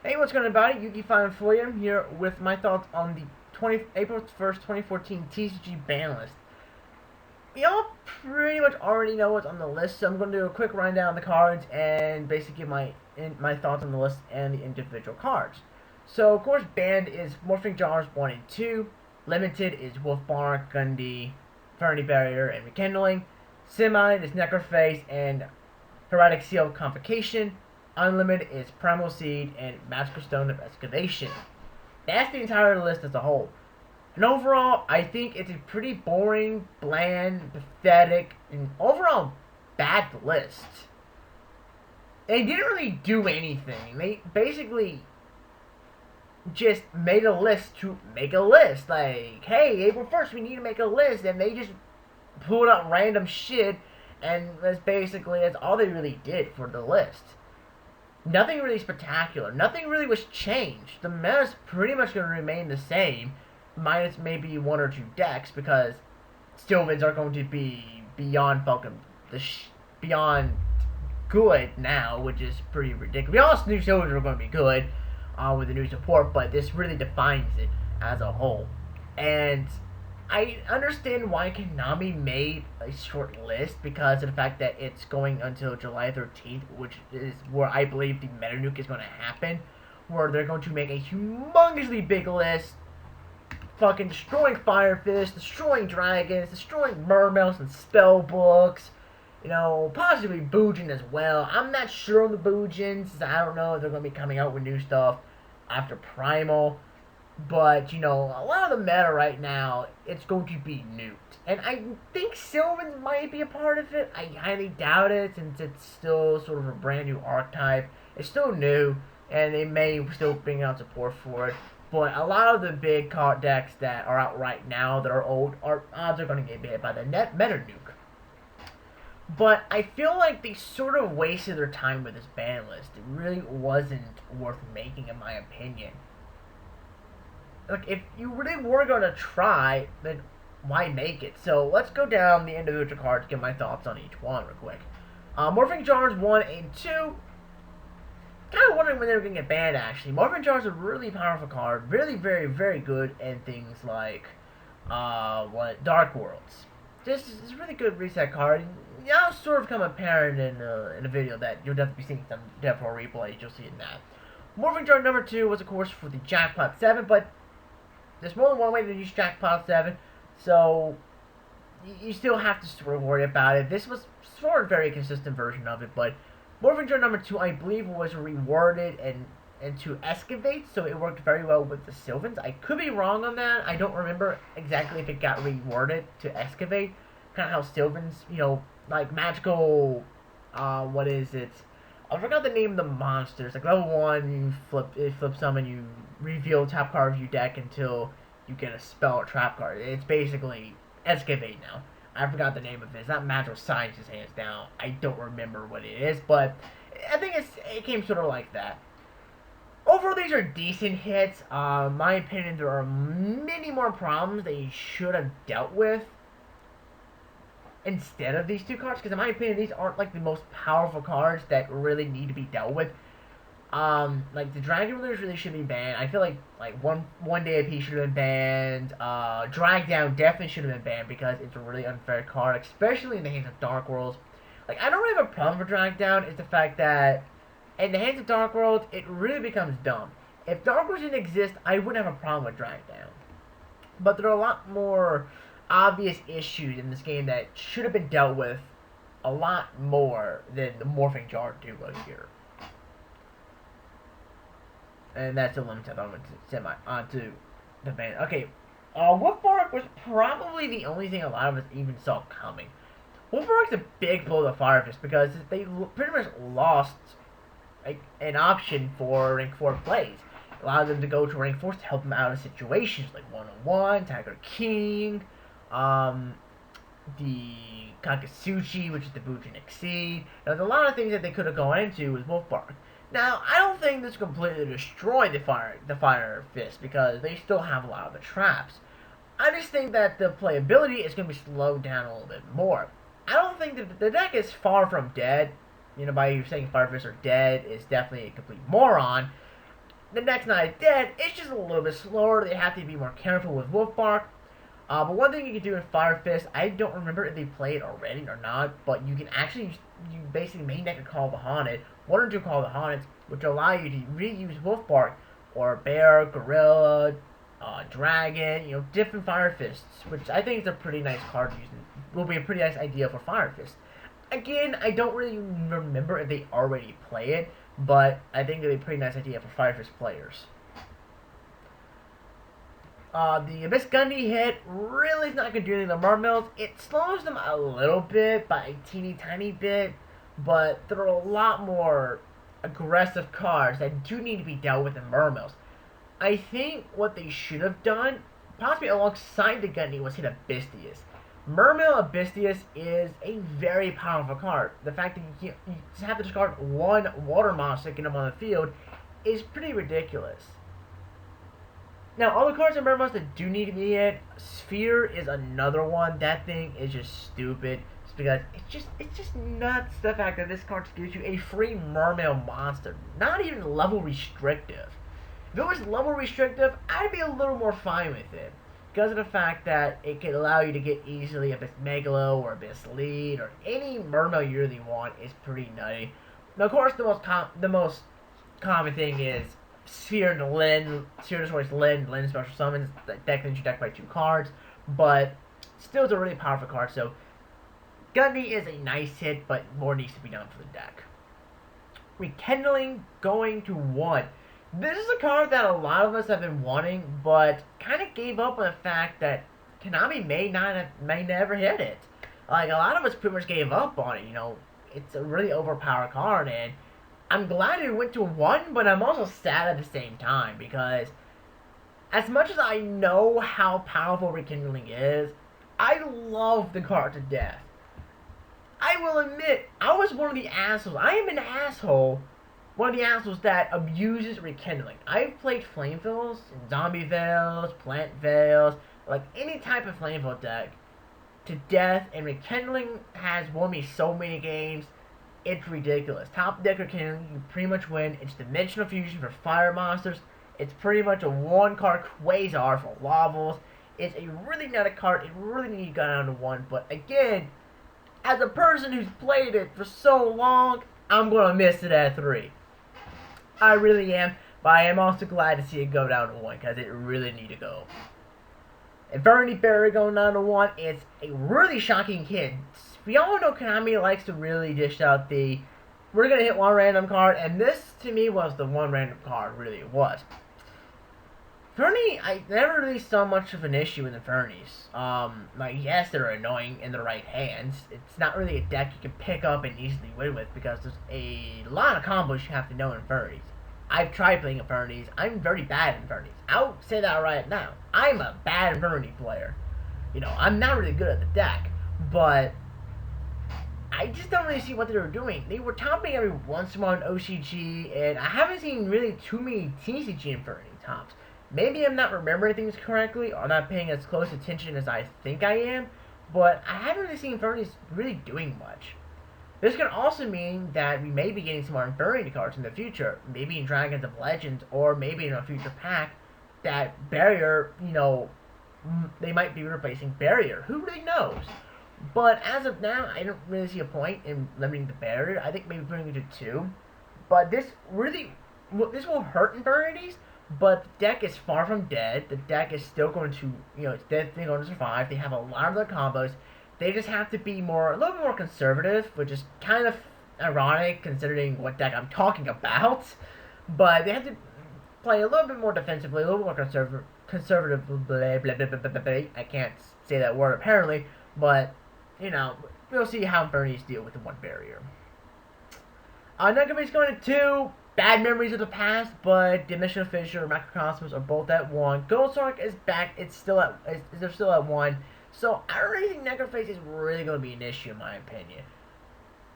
Hey, what's going on, everybody? Yugioh for you here with my thoughts on the April 1st, 2014 TCG ban list. We all pretty much already know what's on the list, so I'm going to do a quick rundown of the cards and basically give my thoughts on the list and the individual cards. So, of course, banned is Morphing Jars 1 and 2. Limited is Wolfbark, Gundy, Ferny Barrier, and Rekindling. Semi is Necrophase and Heretic Seal of Convocation. Unlimited is Primal Seed and Magical Stone of Excavation. That's the entire list as a whole. And overall, I think it's a pretty boring, bland, pathetic, and overall bad list. They didn't really do anything. They basically just made a list to make a list. Like, hey, April 1st, we need to make a list. And they just pulled out random shit. And that's all they really did for the list. Nothing really spectacular. Nothing really was changed. The meta's pretty much going to remain the same, minus maybe one or two decks, because Sylvans are going to be beyond beyond good now, which is pretty ridiculous. We all knew Sylvans were going to be good with the new support, but this really defines it as a whole. And I understand why Konami made a short list because of the fact that it's going until July 13th, which is where I believe the Meta Nuke is going to happen, where they're going to make a humongously big list, fucking destroying Fire Fist, destroying dragons, destroying Mermails and spell books, possibly Boojin as well. I'm not sure on the Boojins, since I don't know if they're going to be coming out with new stuff after Primal. But, a lot of the meta right now, it's going to be nuked. And I think Sylvans might be a part of it. I highly doubt it, since it's still sort of a brand new archetype. It's still new, and they may still bring out support for it. But a lot of the big card decks that are out right now that are old, odds are going to get hit by the meta nuke. But I feel like they sort of wasted their time with this ban list. It really wasn't worth making, in my opinion. Like, if you really were going to try, then why make it? So, let's go down the individual cards to get my thoughts on each one real quick. Morphing Jars 1 and 2. Kind of wondering when they were going to get banned, actually. Morphing Jars is a really powerful card. Really, very, very good in things like, Dark Worlds. This is a really good reset card. Now it's sort of become apparent in a video that you'll definitely be seeing some Death Row replays. You'll see in that. Morphing Jar number 2 was, of course, for the Jackpot 7, but there's more than one way to use Jackpot 7, so you still have to sort of worry about it. This was sort of a very consistent version of it, but Morphing Jar number 2, I believe, was reworded and to excavate, so it worked very well with the Sylvans. I could be wrong on that. I don't remember exactly if it got reworded to excavate. Kind of how Sylvans, like magical, what is it? I forgot the name of the monsters. Like level 1, you flip some and you reveal top card of your deck until you get a spell or trap card. It's basically Excavate now. I forgot the name of it. It's not Magical Sciences, hands down. I don't remember what it is, but I think it came sort of like that. Overall, these are decent hits. In my opinion, there are many more problems that you should have dealt with instead of these two cards, because in my opinion, these aren't like the most powerful cards that really need to be dealt with. Like the Dragon Rulers really should be banned. I feel like one day AP should have been banned. Drag Down definitely should have been banned because it's a really unfair card, especially in the hands of Dark Worlds. Like, I don't really have a problem with Drag Down. It's the fact that in the hands of Dark Worlds, it really becomes dumb. If Dark Worlds didn't exist, I wouldn't have a problem with Drag Down. But there are a lot more obvious issues in this game that should have been dealt with a lot more than the Morphing Jar do right here. And that's the limit I went to onto the ban. Okay, Wolfbark was probably the only thing a lot of us even saw coming. Wolfbark's a big blow to Fire Fist because they pretty much lost an option for rank 4 plays. It allowed them to go to rank 4 to help them out of situations like 101, Tiger King, the Kakasuchi, which is the Boojin Exceed. There's a lot of things that they could have gone into with Wolfbark. Now, I don't think this completely destroyed the Fire Fist because they still have a lot of the traps. I just think that the playability is going to be slowed down a little bit more. I don't think that the deck is far from dead. By saying Fire Fists are dead is definitely a complete moron. the deck's not dead, it's just a little bit slower. They have to be more careful with Wolf Bark. But one thing you can do in Fire Fist, I don't remember if they play it already or not, but you can actually, you basically main deck a Call the Haunted, 1 or 2 Call the Haunted, which allow you to reuse Wolf Bark, or Bear, Gorilla, Dragon, different Fire Fists, which I think is a pretty nice card to use, will be a pretty nice idea for Fire Fist. Again, I don't really remember if they already play it, but I think it'd be a pretty nice idea for Fire Fist players. The Abyss Gundy hit really is not going to do anything to the Mermills. It slows them a little bit, by a teeny tiny bit, but there are a lot more aggressive cards that do need to be dealt with in Mermills. I think what they should have done, possibly alongside the Gundy, was hit Abystius. Mermill Abystius is a very powerful card. The fact that you just have to discard 1 water monster to get them on the field is pretty ridiculous. Now, all the cards in Mermills that do need to be hit, Sphere is another one. That thing is just stupid. Just because it's just nuts the fact that this card gives you a free Mermail monster. Not even level restrictive. If it was level restrictive, I'd be a little more fine with it. Because of the fact that it could allow you to get easily Abyss Megalo or Abyss Lead or any Mermail you really want is pretty nutty. Now, of course, the most common thing is Sphere and Lyn. Sphere destroys Lyn special summons. That deck cleans your deck by 2 cards. But still, it's a really powerful card. So, Gundy is a nice hit, but more needs to be done for the deck. Rekindling going to 1. This is a card that a lot of us have been wanting, but kind of gave up on the fact that Konami may never hit it. Like, a lot of us pretty much gave up on it, It's a really overpowered card, and I'm glad it went to 1, but I'm also sad at the same time, because as much as I know how powerful Rekindling is, I love the card to death. I will admit, I was one of the assholes. I am an asshole. One of the assholes that abuses Rekindling. I've played Flame Veils, Zombie Veils, Plant Veils, like any type of Flame Veil deck to death, and Rekindling has won me so many games. It's ridiculous. Top deck Rekindling, you pretty much win. It's Dimensional Fusion for fire monsters. It's pretty much a 1-card Quasar for Lavels. It's a really nutty card. It really needs to go down to 1. But again, as a person who's played it for so long, I'm going to miss it at 3. I really am, but I am also glad to see it go down to 1, because it really need to go. Infernity Barrier going down to 1, it's a really shocking hit. We all know Konami likes to really dish out the, we're going to hit 1 random card, and this, to me, was the 1 random card, really it was. Inferni, I never really saw much of an issue with Infernis. Like, yes, they're annoying in the right hands. It's not really a deck you can pick up and easily win with, because there's a lot of combos you have to know in Infernis. I've tried playing Infernis. I'm very bad at Infernis. I'll say that right now. I'm a bad Inferni player. I'm not really good at the deck, but I just don't really see what they were doing. They were topping every once in a while in OCG, and I haven't seen really too many TCG Inferni tops. Maybe I'm not remembering things correctly, or not paying as close attention as I think I am, but I haven't really seen Infernis really doing much. This could also mean that we may be getting some more Inferni cards in the future, maybe in Dragons of Legends, or maybe in a future pack, that Barrier, they might be replacing Barrier. Who really knows? But as of now, I don't really see a point in limiting the Barrier. I think maybe putting it to 2. But this will hurt Infernities, but the deck is far from dead. The deck is still going to, it's definitely going to survive. They have a lot of their combos. They just have to be a little bit more conservative, which is kind of ironic considering what deck I'm talking about. But they have to play a little bit more defensively, a little more conservative. Blah, blah, blah, blah, blah, blah. I can't say that word apparently, but we'll see how Infernis deal with the 1 Barrier. Necromancer's going to 2. Bad Memories of the Past, but Dimensional Fissure or Macrocosmos are both at 1. Goldsark is back. They're still at 1. So I don't really think Necrophase is really going to be an issue in my opinion.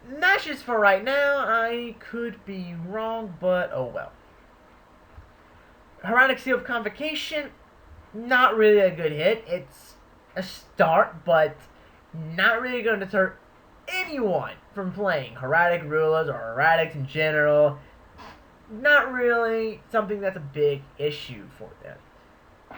That's just for right now. I could be wrong, but oh well. Heraldic Seal of Convocation, not really a good hit. It's a start, but not really going to deter anyone from playing Heraldic Rulers or Heraldics in general. not really something that's a big issue for them.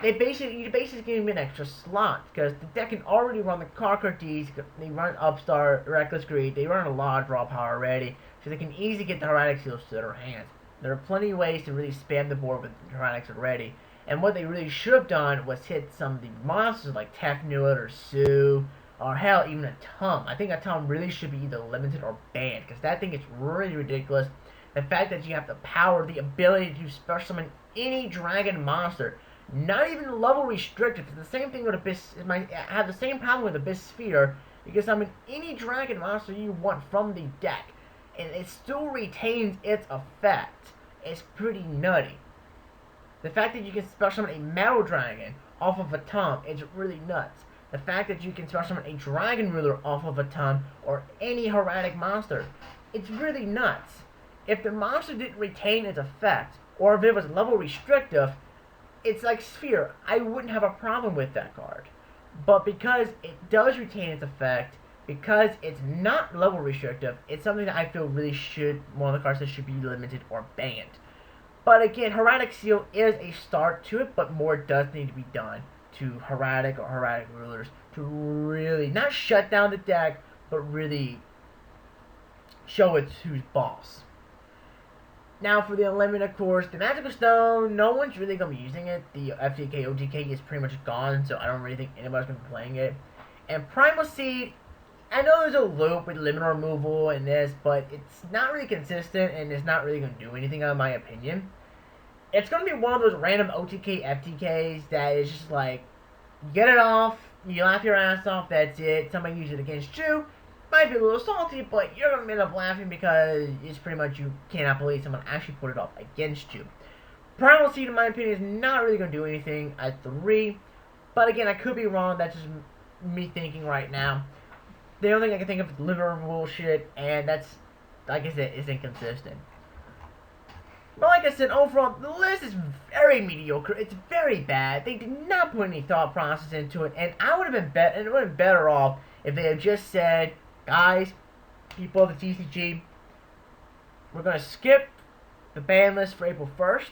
You basically give them an extra slot because the deck can already run the Carcardes, they run Upstart, Reckless Greed, they run a lot of draw power already, so they can easily get the Hermetic Seals to their hands. There are plenty of ways to really spam the board with Hermetics already, and what they really should have done was hit some of the monsters like Tefnut or Sue, or hell, even a Tum. I think a Tum really should be either limited or banned, because that thing is really ridiculous. The fact that you have the power, the ability to special summon any dragon monster, not even level restricted. It's the same thing with Abyss. It might have the same problem with Abyss Sphere. You can summon any dragon monster you want from the deck, and it still retains its effect. It's pretty nutty. The fact that you can special summon a Metal Dragon off of a Tum is really nuts. The fact that you can special summon a Dragon Ruler off of a Tum or any Hermetic monster, it's really nuts. If the monster didn't retain its effect, or if it was level restrictive, it's like Sphere. I wouldn't have a problem with that card. But because it does retain its effect, because it's not level restrictive, it's something that I feel really should, one of the cards that should be limited or banned. But again, Hermetic Seal is a start to it, but more does need to be done to Hermetic or Hermetic Rulers to really, not shut down the deck, but really show it who's boss. Now for the Unlimited, of course, the Magical Stone, no one's really going to be using it. The FTK, OTK is pretty much gone, so I don't really think anybody's going to be playing it. And Primal Seed, I know there's a loop with limit removal and this, but it's not really consistent, and it's not really going to do anything, in my opinion. It's going to be one of those random OTK, FTKs that is just like, you get it off, you laugh your ass off, that's it. Somebody uses it against you. Might be a little salty, but you're going to end up laughing because it's pretty much you cannot believe someone actually put it up against you. Primal Seed, in my opinion, is not really going to do anything at 3. But again, I could be wrong. That's just me thinking right now. The only thing I can think of is liver bullshit, and that's, like I said, is inconsistent. But like I said, overall, the list is very mediocre. It's very bad. They did not put any thought process into it, and I would have been better off if they had just said, guys, people of the TCG, we're going to skip the ban list for April 1st,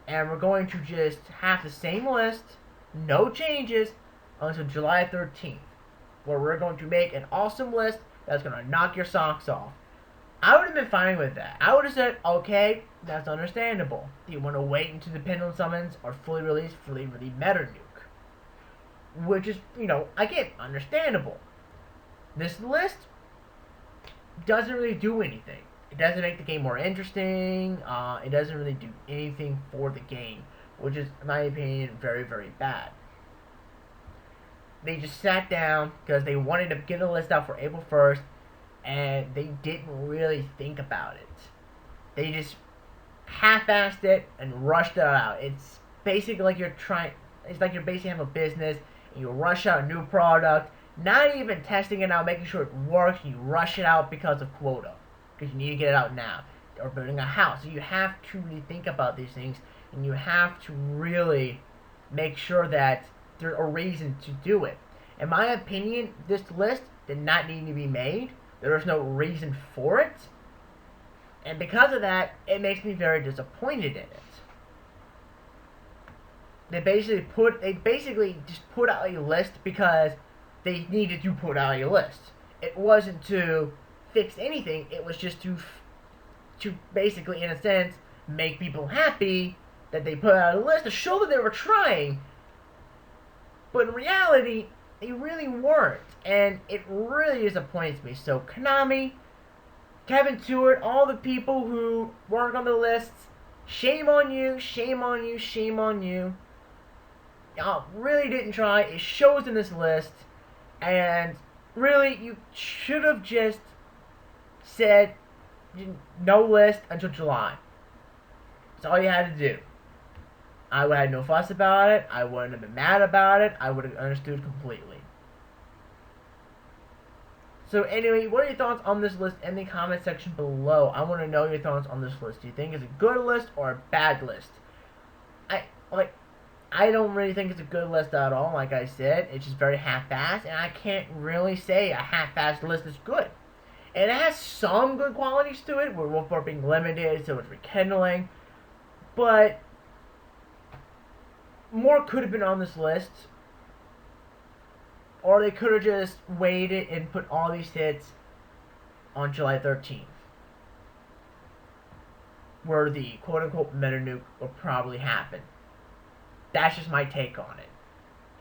and we're going to just have the same list, no changes, until July 13th, where we're going to make an awesome list that's going to knock your socks off. I would have been fine with that. I would have said, okay, that's understandable. Do you want to wait until the Pendulum Summons are fully released for the Meta Nuke? Which is, again, understandable. This list doesn't really do anything. It doesn't make the game more interesting. It doesn't really do anything for the game, which is, in my opinion, very, very bad. They just sat down because they wanted to get a list out for April 1st, and they didn't really think about it. They just half-assed it and rushed it out. It's basically like it's like you're basically having a business, and you rush out a new product, not even testing it out, making sure it works. You rush it out because of quota, because you need to get it out now. Or building a house. So you have to really think about these things, and you have to really make sure that there's a reason to do it. In my opinion, this list did not need to be made. There was no reason for it. And because of that, it makes me very disappointed in it. They basically just put out a list because they needed to put out a list. It wasn't to fix anything. It was just to basically, in a sense, make people happy that they put out a list to show that they were trying. But in reality, they really weren't. And it really disappoints me. So Konami, Kevin Stewart, all the people who work on the lists, shame on you, shame on you, shame on you. Y'all really didn't try. It shows in this list. And really, you should have just said no list until July. That's all you had to do. I would have had no fuss about it. I wouldn't have been mad about it. I would have understood completely. So anyway, what are your thoughts on this list in the comment section below? I want to know your thoughts on this list. Do you think it's a good list or a bad list? I don't really think it's a good list at all. Like I said, it's just very half-assed, and I can't really say a half-assed list is good. And it has some good qualities to it, where Wolfbar being limited, so it's rekindling. But more could have been on this list. Or they could have just waited and put all these hits on July 13th. Where the quote-unquote meta nuke will probably happen. That's just my take on it.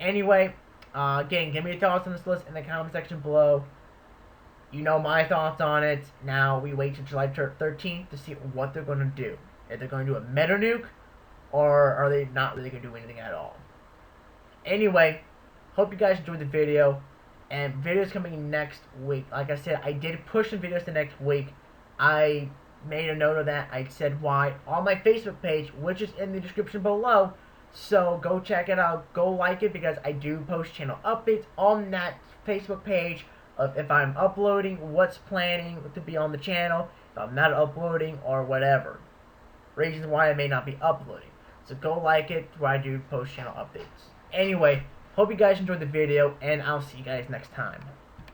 Anyway, again, give me your thoughts on this list in the comment section below. You know my thoughts on it. Now we wait till July 13th to see what they're going to do. If they're going to do a meta nuke, or are they not really going to do anything at all? Anyway, hope you guys enjoyed the video. And videos coming next week. Like I said, I did push some videos to next week. I made a note of that. I said why on my Facebook page, which is in the description below. So go check it out. Go like it, because I do post channel updates on that Facebook page of if I'm uploading, what's planning to be on the channel, if I'm not uploading, or whatever. Reasons why I may not be uploading. So go like it, where I do post channel updates. Anyway, hope you guys enjoyed the video, and I'll see you guys next time.